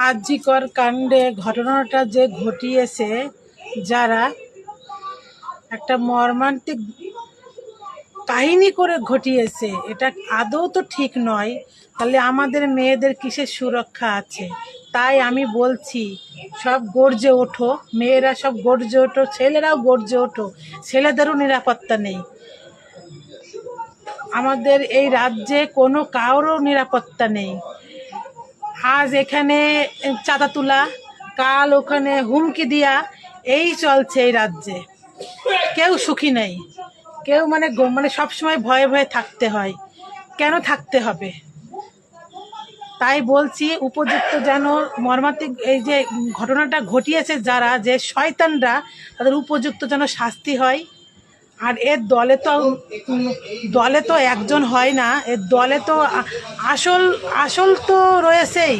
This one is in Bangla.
আরজিকর কাণ্ডে ঘটনাটা যে ঘটিয়েছে, যারা একটা মর্মান্তিক কাহিনী করে ঘটিয়েছে, এটা আদৌ তো ঠিক নয়। তাহলে আমাদের মেয়েদের কিসের সুরক্ষা আছে? তাই আমি বলছি, সব গর্জে ওঠো, মেয়েরা সব গর্জে ওঠো, ছেলেরাও গর্জে ওঠো। ছেলেদেরও নিরাপত্তা নেই। আমাদের এই রাজ্যে কোনো কারোরও নিরাপত্তা নেই। আজ এখানে চাঁদা তোলা, কাল ওখানে হুমকি দিয়া, এই চলছে এই রাজ্যে। কেউ সুখী নেই, কেউ মানে সবসময় ভয়ে ভয়ে থাকতে হয়। কেন থাকতে হবে? তাই বলছি, উপযুক্ত যেন মর্মান্তিক এই যে ঘটনাটা ঘটিয়েছে যারা, যে শয়তানরা, তাদের উপযুক্ত যেন শাস্তি হয়। আর এর দলে তো একজন হয় না, এর দলে তো আসল আসল তো রয়েছেই।